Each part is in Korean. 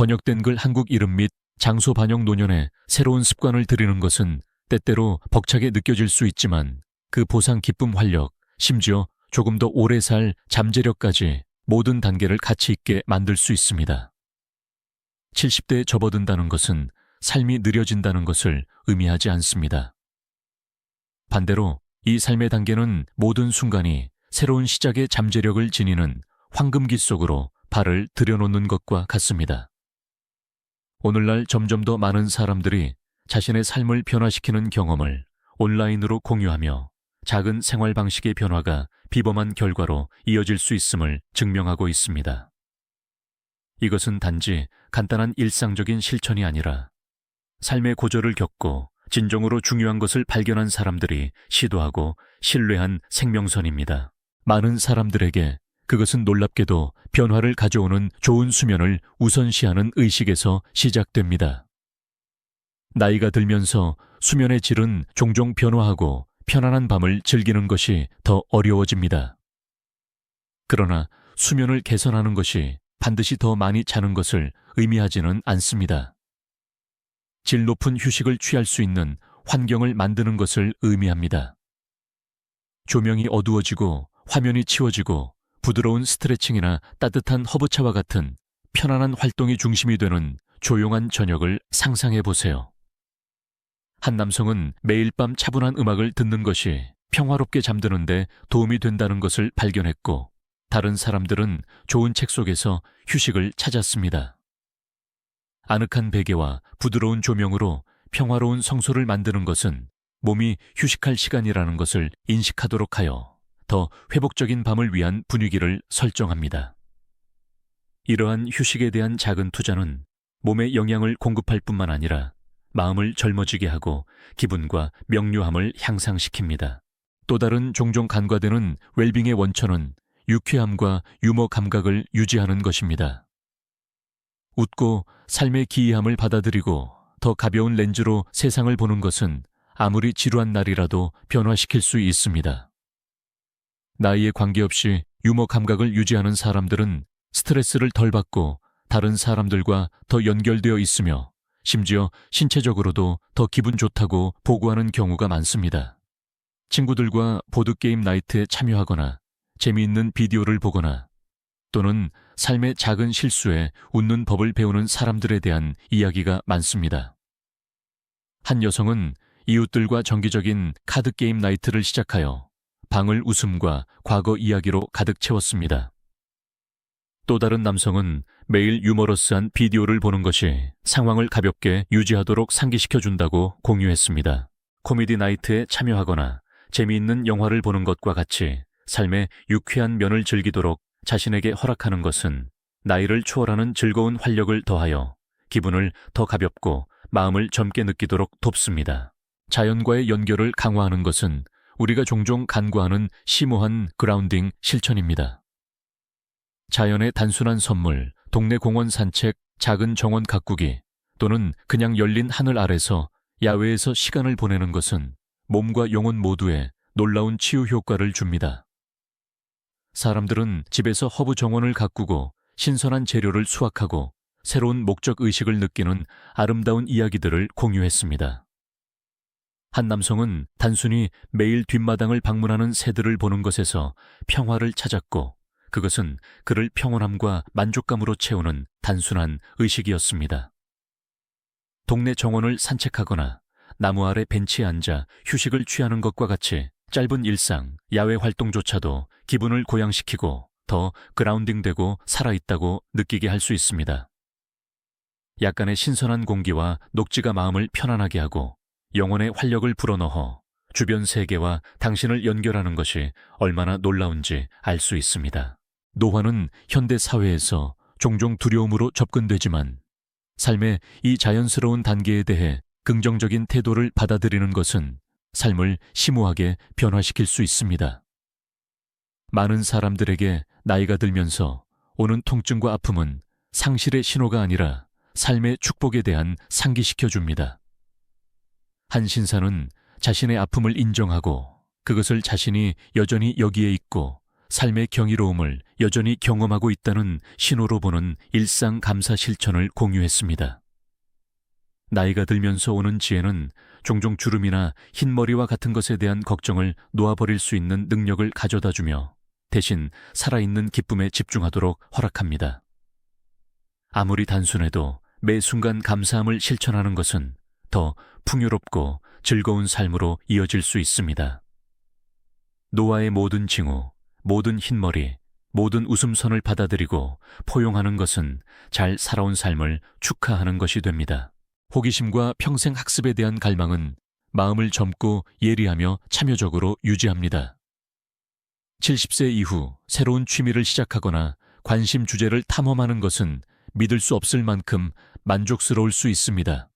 번역된 글 한국 이름 및 장소 반영 노년에 새로운 습관을 들이는 것은 때때로 벅차게 느껴질 수 있지만 그 보상 기쁨 활력, 심지어 조금 더 오래 살 잠재력까지 모든 단계를 가치 있게 만들 수 있습니다. 70대에 접어든다는 것은 삶이 느려진다는 것을 의미하지 않습니다. 반대로 이 삶의 단계는 모든 순간이 새로운 시작의 잠재력을 지니는 황금기 속으로 발을 들여놓는 것과 같습니다. 오늘날 점점 더 많은 사람들이 자신의 삶을 변화시키는 경험을 온라인으로 공유하며 작은 생활 방식의 변화가 비범한 결과로 이어질 수 있음을 증명하고 있습니다. 이것은 단지 간단한 일상적인 실천이 아니라 삶의 고절을 겪고 진정으로 중요한 것을 발견한 사람들이 시도하고 신뢰한 생명선입니다. 많은 사람들에게 그것은 놀랍게도 변화를 가져오는 좋은 수면을 우선시하는 의식에서 시작됩니다. 나이가 들면서 수면의 질은 종종 변화하고 편안한 밤을 즐기는 것이 더 어려워집니다. 그러나 수면을 개선하는 것이 반드시 더 많이 자는 것을 의미하지는 않습니다. 질 높은 휴식을 취할 수 있는 환경을 만드는 것을 의미합니다. 조명이 어두워지고 화면이 치워지고 부드러운 스트레칭이나 따뜻한 허브차와 같은 편안한 활동이 중심이 되는 조용한 저녁을 상상해 보세요. 한 남성은 매일 밤 차분한 음악을 듣는 것이 평화롭게 잠드는데 도움이 된다는 것을 발견했고, 다른 사람들은 좋은 책 속에서 휴식을 찾았습니다. 아늑한 베개와 부드러운 조명으로 평화로운 성소를 만드는 것은 몸이 휴식할 시간이라는 것을 인식하도록 하여 더 회복적인 밤을 위한 분위기를 설정합니다. 이러한 휴식에 대한 작은 투자는 몸에 영양을 공급할 뿐만 아니라 마음을 젊어지게 하고 기분과 명료함을 향상시킵니다. 또 다른 종종 간과되는 웰빙의 원천은 유쾌함과 유머 감각을 유지하는 것입니다. 웃고 삶의 기이함을 받아들이고 더 가벼운 렌즈로 세상을 보는 것은 아무리 지루한 날이라도 변화시킬 수 있습니다. 나이에 관계없이 유머 감각을 유지하는 사람들은 스트레스를 덜 받고 다른 사람들과 더 연결되어 있으며 심지어 신체적으로도 더 기분 좋다고 보고하는 경우가 많습니다. 친구들과 보드게임 나이트에 참여하거나 재미있는 비디오를 보거나 또는 삶의 작은 실수에 웃는 법을 배우는 사람들에 대한 이야기가 많습니다. 한 여성은 이웃들과 정기적인 카드게임 나이트를 시작하여 방을 웃음과 과거 이야기로 가득 채웠습니다. 또 다른 남성은 매일 유머러스한 비디오를 보는 것이 상황을 가볍게 유지하도록 상기시켜준다고 공유했습니다. 코미디 나이트에 참여하거나 재미있는 영화를 보는 것과 같이 삶의 유쾌한 면을 즐기도록 자신에게 허락하는 것은 나이를 초월하는 즐거운 활력을 더하여 기분을 더 가볍고 마음을 젊게 느끼도록 돕습니다. 자연과의 연결을 강화하는 것은 우리가 종종 간과하는 심오한 그라운딩 실천입니다. 자연의 단순한 선물, 동네 공원 산책, 작은 정원 가꾸기 또는 그냥 열린 하늘 아래서 야외에서 시간을 보내는 것은 몸과 영혼 모두에 놀라운 치유 효과를 줍니다. 사람들은 집에서 허브 정원을 가꾸고 신선한 재료를 수확하고 새로운 목적 의식을 느끼는 아름다운 이야기들을 공유했습니다. 한 남성은 단순히 매일 뒷마당을 방문하는 새들을 보는 것에서 평화를 찾았고, 그것은 그를 평온함과 만족감으로 채우는 단순한 의식이었습니다. 동네 정원을 산책하거나 나무 아래 벤치에 앉아 휴식을 취하는 것과 같이 짧은 일상, 야외 활동조차도 기분을 고양시키고 더 그라운딩되고 살아있다고 느끼게 할 수 있습니다. 약간의 신선한 공기와 녹지가 마음을 편안하게 하고 영혼의 활력을 불어넣어 주변 세계와 당신을 연결하는 것이 얼마나 놀라운지 알 수 있습니다. 노화는 현대 사회에서 종종 두려움으로 접근되지만 삶의 이 자연스러운 단계에 대해 긍정적인 태도를 받아들이는 것은 삶을 심오하게 변화시킬 수 있습니다. 많은 사람들에게 나이가 들면서 오는 통증과 아픔은 상실의 신호가 아니라 삶의 축복에 대한 상기시켜줍니다. 한 신사는 자신의 아픔을 인정하고 그것을 자신이 여전히 여기에 있고 삶의 경이로움을 여전히 경험하고 있다는 신호로 보는 일상 감사 실천을 공유했습니다. 나이가 들면서 오는 지혜는 종종 주름이나 흰머리와 같은 것에 대한 걱정을 놓아버릴 수 있는 능력을 가져다주며 대신 살아있는 기쁨에 집중하도록 허락합니다. 아무리 단순해도 매 순간 감사함을 실천하는 것은 더 풍요롭고 즐거운 삶으로 이어질 수 있습니다. 노아의 모든 징후, 모든 흰머리, 모든 웃음선을 받아들이고 포용하는 것은 잘 살아온 삶을 축하하는 것이 됩니다. 호기심과 평생 학습에 대한 갈망은 마음을 젊고 예리하며 참여적으로 유지합니다. 70세 이후 새로운 취미를 시작하거나 관심 주제를 탐험하는 것은 믿을 수 없을 만큼 만족스러울 수 있습니다.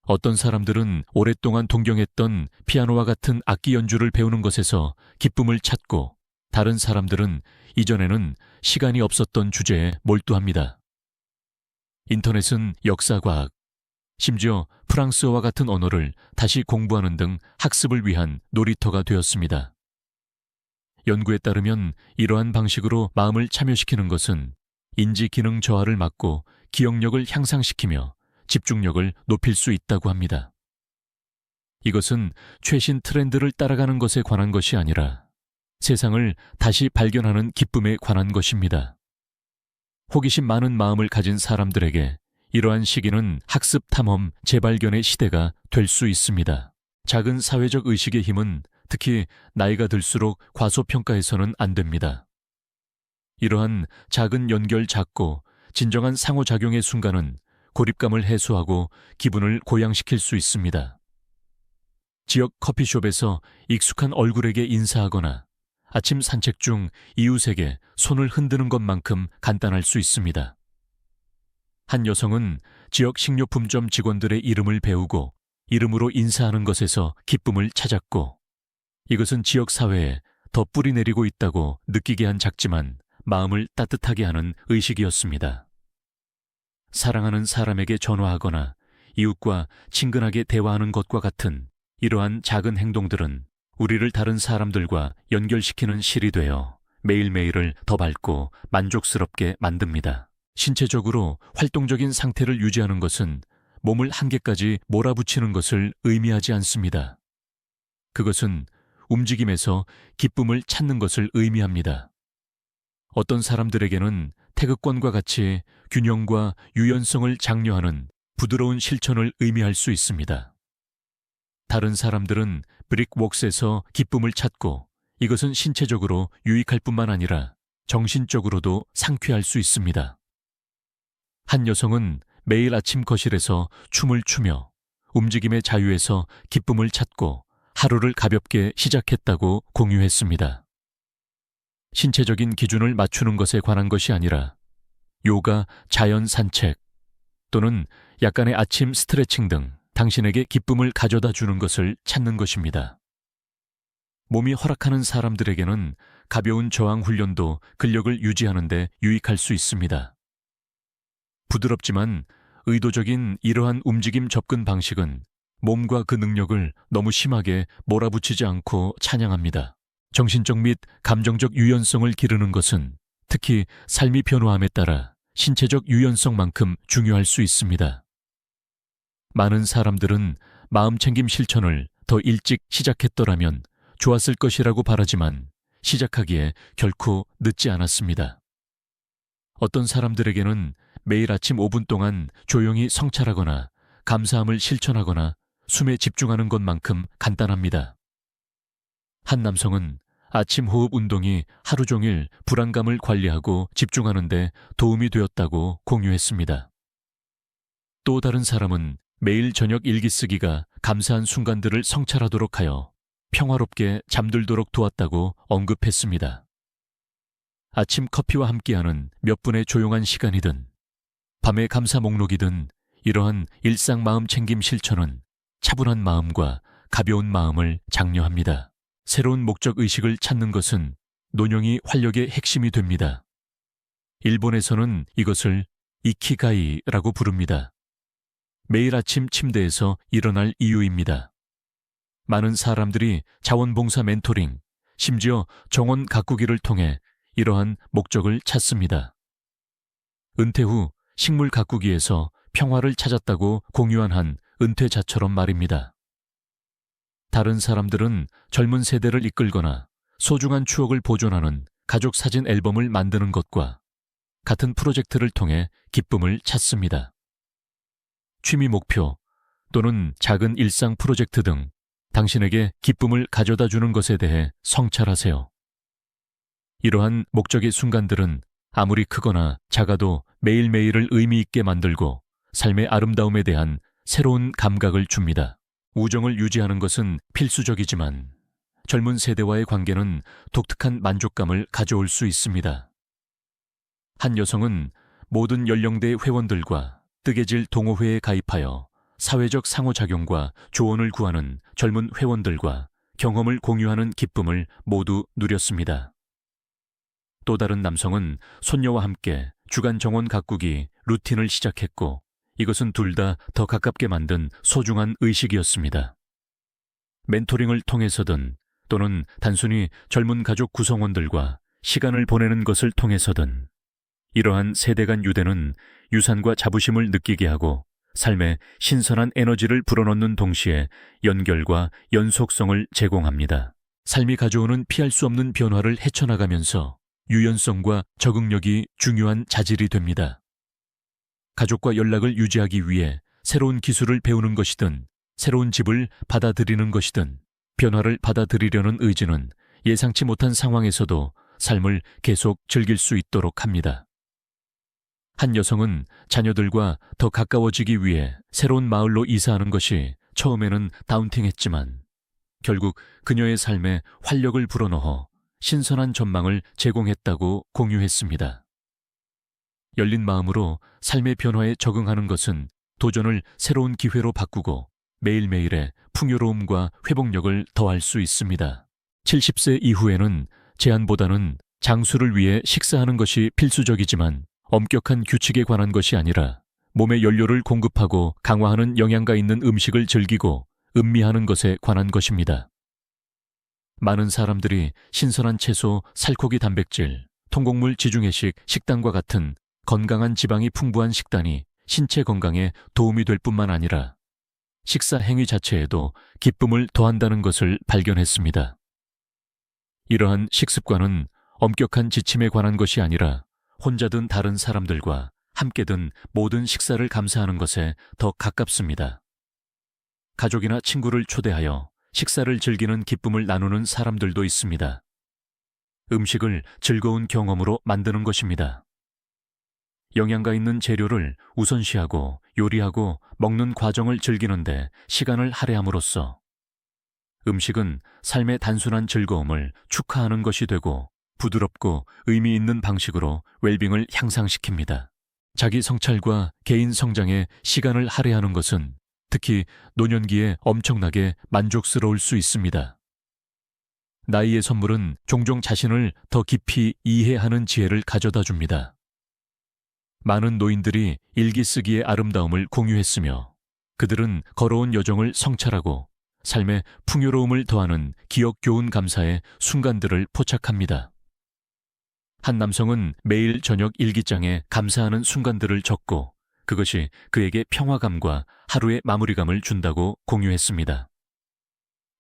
어떤 사람들은 오랫동안 동경했던 피아노와 같은 악기 연주를 배우는 것에서 기쁨을 찾고, 다른 사람들은 이전에는 시간이 없었던 주제에 몰두합니다. 인터넷은 역사과학, 심지어 프랑스어와 같은 언어를 다시 공부하는 등 학습을 위한 놀이터가 되었습니다. 연구에 따르면 이러한 방식으로 마음을 참여시키는 것은 인지 기능 저하를 막고 기억력을 향상시키며 집중력을 높일 수 있다고 합니다. 이것은 최신 트렌드를 따라가는 것에 관한 것이 아니라 세상을 다시 발견하는 기쁨에 관한 것입니다. 호기심 많은 마음을 가진 사람들에게 이러한 시기는 학습 탐험 재발견의 시대가 될 수 있습니다. 작은 사회적 의식의 힘은 특히 나이가 들수록 과소평가해서는 안 됩니다. 이러한 작은 연결 작고 진정한 상호작용의 순간은 고립감을 해소하고 기분을 고양시킬 수 있습니다. 지역 커피숍에서 익숙한 얼굴에게 인사하거나 아침 산책 중 이웃에게 손을 흔드는 것만큼 간단할 수 있습니다. 한 여성은 지역 식료품점 직원들의 이름을 배우고 이름으로 인사하는 것에서 기쁨을 찾았고, 이것은 지역 사회에 더 뿌리내리고 있다고 느끼게 한 작지만 마음을 따뜻하게 하는 의식이었습니다. 사랑하는 사람에게 전화하거나 이웃과 친근하게 대화하는 것과 같은 이러한 작은 행동들은 우리를 다른 사람들과 연결시키는 실이 되어 매일매일을 더 밝고 만족스럽게 만듭니다. 신체적으로 활동적인 상태를 유지하는 것은 몸을 한계까지 몰아붙이는 것을 의미하지 않습니다. 그것은 움직임에서 기쁨을 찾는 것을 의미합니다. 어떤 사람들에게는 태극권과 같이 균형과 유연성을 장려하는 부드러운 실천을 의미할 수 있습니다. 다른 사람들은 브릭웍스에서 기쁨을 찾고, 이것은 신체적으로 유익할 뿐만 아니라 정신적으로도 상쾌할 수 있습니다. 한 여성은 매일 아침 거실에서 춤을 추며 움직임의 자유에서 기쁨을 찾고 하루를 가볍게 시작했다고 공유했습니다. 신체적인 기준을 맞추는 것에 관한 것이 아니라 요가, 자연 산책 또는 약간의 아침 스트레칭 등 당신에게 기쁨을 가져다 주는 것을 찾는 것입니다. 몸이 허락하는 사람들에게는 가벼운 저항 훈련도 근력을 유지하는 데 유익할 수 있습니다. 부드럽지만 의도적인 이러한 움직임 접근 방식은 몸과 그 능력을 너무 심하게 몰아붙이지 않고 찬양합니다. 정신적 및 감정적 유연성을 기르는 것은 특히 삶이 변화함에 따라 신체적 유연성만큼 중요할 수 있습니다. 많은 사람들은 마음챙김 실천을 더 일찍 시작했더라면 좋았을 것이라고 바라지만 시작하기에 결코 늦지 않았습니다. 어떤 사람들에게는 매일 아침 5분 동안 조용히 성찰하거나 감사함을 실천하거나 숨에 집중하는 것만큼 간단합니다. 한 남성은 아침 호흡 운동이 하루 종일 불안감을 관리하고 집중하는 데 도움이 되었다고 공유했습니다. 또 다른 사람은 매일 저녁 일기 쓰기가 감사한 순간들을 성찰하도록 하여 평화롭게 잠들도록 도왔다고 언급했습니다. 아침 커피와 함께하는 몇 분의 조용한 시간이든 밤의 감사 목록이든 이러한 일상 마음 챙김 실천은 차분한 마음과 가벼운 마음을 장려합니다. 새로운 목적 의식을 찾는 것은 노년이 활력의 핵심이 됩니다. 일본에서는 이것을 이키가이라고 부릅니다. 매일 아침 침대에서 일어날 이유입니다. 많은 사람들이 자원봉사 멘토링, 심지어 정원 가꾸기를 통해 이러한 목적을 찾습니다. 은퇴 후 식물 가꾸기에서 평화를 찾았다고 공유한 한 은퇴자처럼 말입니다. 다른 사람들은 젊은 세대를 이끌거나 소중한 추억을 보존하는 가족 사진 앨범을 만드는 것과 같은 프로젝트를 통해 기쁨을 찾습니다. 취미 목표 또는 작은 일상 프로젝트 등 당신에게 기쁨을 가져다 주는 것에 대해 성찰하세요. 이러한 목적의 순간들은 아무리 크거나 작아도 매일매일을 의미 있게 만들고 삶의 아름다움에 대한 새로운 감각을 줍니다. 우정을 유지하는 것은 필수적이지만 젊은 세대와의 관계는 독특한 만족감을 가져올 수 있습니다. 한 여성은 모든 연령대 회원들과 뜨개질 동호회에 가입하여 사회적 상호작용과 조언을 구하는 젊은 회원들과 경험을 공유하는 기쁨을 모두 누렸습니다. 또 다른 남성은 손녀와 함께 주간 정원 가꾸기 루틴을 시작했고 이것은 둘 다 더 가깝게 만든 소중한 의식이었습니다. 멘토링을 통해서든 또는 단순히 젊은 가족 구성원들과 시간을 보내는 것을 통해서든 이러한 세대 간 유대는 유산과 자부심을 느끼게 하고 삶에 신선한 에너지를 불어넣는 동시에 연결과 연속성을 제공합니다. 삶이 가져오는 피할 수 없는 변화를 헤쳐나가면서 유연성과 적응력이 중요한 자질이 됩니다. 가족과 연락을 유지하기 위해 새로운 기술을 배우는 것이든 새로운 집을 받아들이는 것이든 변화를 받아들이려는 의지는 예상치 못한 상황에서도 삶을 계속 즐길 수 있도록 합니다. 한 여성은 자녀들과 더 가까워지기 위해 새로운 마을로 이사하는 것이 처음에는 다운팅했지만 결국 그녀의 삶에 활력을 불어넣어 신선한 전망을 제공했다고 공유했습니다. 열린 마음으로 삶의 변화에 적응하는 것은 도전을 새로운 기회로 바꾸고 매일매일의 풍요로움과 회복력을 더할 수 있습니다. 70세 이후에는 제한보다는 장수를 위해 식사하는 것이 필수적이지만 엄격한 규칙에 관한 것이 아니라 몸에 연료를 공급하고 강화하는 영양가 있는 음식을 즐기고 음미하는 것에 관한 것입니다. 많은 사람들이 신선한 채소, 살코기 단백질, 통곡물 지중해식 식단과 같은 건강한 지방이 풍부한 식단이 신체 건강에 도움이 될 뿐만 아니라 식사 행위 자체에도 기쁨을 더한다는 것을 발견했습니다. 이러한 식습관은 엄격한 지침에 관한 것이 아니라 혼자든 다른 사람들과 함께든 모든 식사를 감사하는 것에 더 가깝습니다. 가족이나 친구를 초대하여 식사를 즐기는 기쁨을 나누는 사람들도 있습니다. 음식을 즐거운 경험으로 만드는 것입니다. 영양가 있는 재료를 우선시하고 요리하고 먹는 과정을 즐기는데 시간을 할애함으로써 음식은 삶의 단순한 즐거움을 축하하는 것이 되고 부드럽고 의미 있는 방식으로 웰빙을 향상시킵니다. 자기 성찰과 개인 성장에 시간을 할애하는 것은 특히 노년기에 엄청나게 만족스러울 수 있습니다. 나이의 선물은 종종 자신을 더 깊이 이해하는 지혜를 가져다 줍니다. 많은 노인들이 일기 쓰기의 아름다움을 공유했으며 그들은 걸어온 여정을 성찰하고 삶의 풍요로움을 더하는 기억 교훈 감사의 순간들을 포착합니다. 한 남성은 매일 저녁 일기장에 감사하는 순간들을 적고 그것이 그에게 평화감과 하루의 마무리감을 준다고 공유했습니다.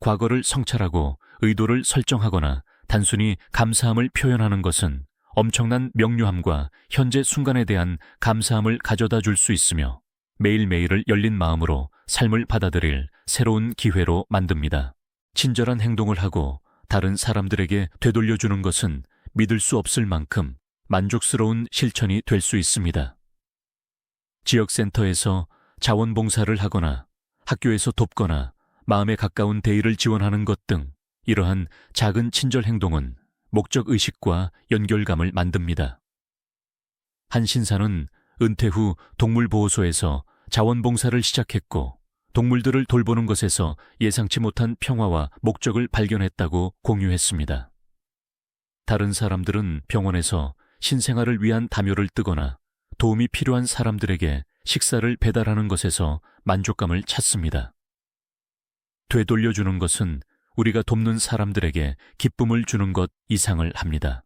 과거를 성찰하고 의도를 설정하거나 단순히 감사함을 표현하는 것은 엄청난 명료함과 현재 순간에 대한 감사함을 가져다 줄 수 있으며 매일매일을 열린 마음으로 삶을 받아들일 새로운 기회로 만듭니다. 친절한 행동을 하고 다른 사람들에게 되돌려주는 것은 믿을 수 없을 만큼 만족스러운 실천이 될 수 있습니다. 지역센터에서 자원봉사를 하거나 학교에서 돕거나 마음에 가까운 대의를 지원하는 것 등 이러한 작은 친절 행동은 목적의식과 연결감을 만듭니다. 한 신사는 은퇴 후 동물보호소에서 자원봉사를 시작했고 동물들을 돌보는 것에서 예상치 못한 평화와 목적을 발견했다고 공유했습니다. 다른 사람들은 병원에서 신생아를 위한 담요를 뜨거나 도움이 필요한 사람들에게 식사를 배달하는 것에서 만족감을 찾습니다. 되돌려주는 것은 우리가 돕는 사람들에게 기쁨을 주는 것 이상을 합니다.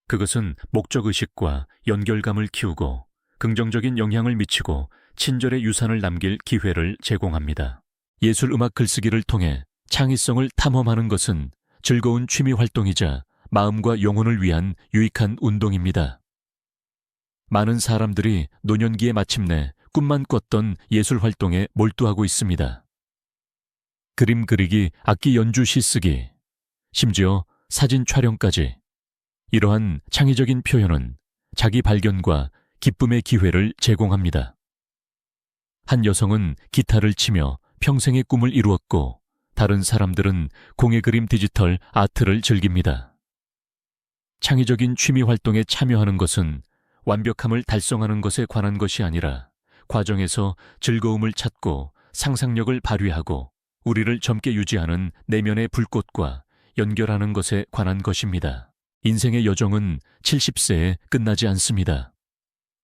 그것은 목적의식과 연결감을 키우고 긍정적인 영향을 미치고 친절의 유산을 남길 기회를 제공합니다. 예술음악 글쓰기를 통해 창의성을 탐험하는 것은 즐거운 취미 활동이자 마음과 영혼을 위한 유익한 운동입니다. 많은 사람들이 노년기에 마침내 꿈만 꿨던 예술 활동에 몰두하고 있습니다. 그림 그리기, 악기 연주, 시 쓰기, 심지어 사진 촬영까지. 이러한 창의적인 표현은 자기 발견과 기쁨의 기회를 제공합니다. 한 여성은 기타를 치며 평생의 꿈을 이루었고 다른 사람들은 공예 그림 디지털 아트를 즐깁니다. 창의적인 취미 활동에 참여하는 것은 완벽함을 달성하는 것에 관한 것이 아니라 과정에서 즐거움을 찾고 상상력을 발휘하고 우리를 젊게 유지하는 내면의 불꽃과 연결하는 것에 관한 것입니다. 인생의 여정은 70세에 끝나지 않습니다.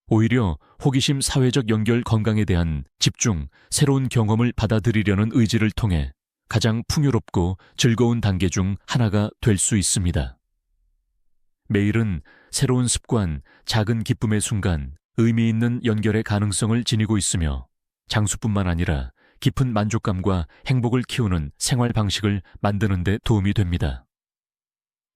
오히려 호기심, 사회적 연결, 건강에 대한 집중, 새로운 경험을 받아들이려는 의지를 통해 가장 풍요롭고 즐거운 단계 중 하나가 될 수 있습니다. 매일은 새로운 습관, 작은 기쁨의 순간, 의미 있는 연결의 가능성을 지니고 있으며 장수뿐만 아니라 깊은 만족감과 행복을 키우는 생활 방식을 만드는 데 도움이 됩니다.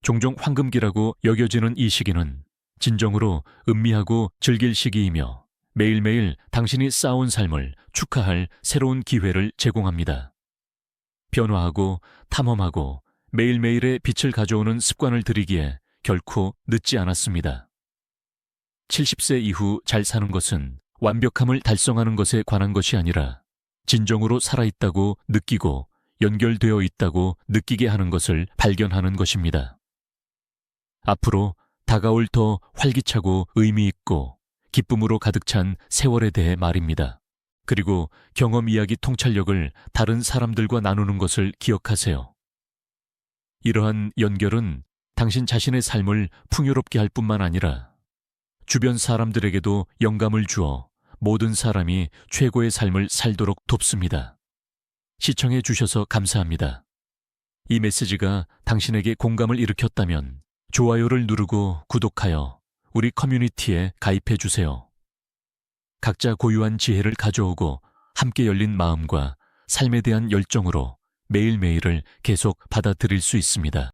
종종 황금기라고 여겨지는 이 시기는 진정으로 음미하고 즐길 시기이며 매일매일 당신이 쌓아온 삶을 축하할 새로운 기회를 제공합니다. 변화하고 탐험하고 매일매일의 빛을 가져오는 습관을 들이기에 결코 늦지 않았습니다. 70세 이후 잘 사는 것은 완벽함을 달성하는 것에 관한 것이 아니라 진정으로 살아있다고 느끼고 연결되어 있다고 느끼게 하는 것을 발견하는 것입니다. 앞으로 다가올 더 활기차고 의미 있고 기쁨으로 가득 찬 세월에 대해 말입니다. 그리고 경험, 이야기, 통찰력을 다른 사람들과 나누는 것을 기억하세요. 이러한 연결은 당신 자신의 삶을 풍요롭게 할 뿐만 아니라 주변 사람들에게도 영감을 주어 모든 사람이 최고의 삶을 살도록 돕습니다. 시청해 주셔서 감사합니다. 이 메시지가 당신에게 공감을 일으켰다면 좋아요를 누르고 구독하여 우리 커뮤니티에 가입해 주세요. 각자 고유한 지혜를 가져오고 함께 열린 마음과 삶에 대한 열정으로 매일매일을 계속 받아들일 수 있습니다.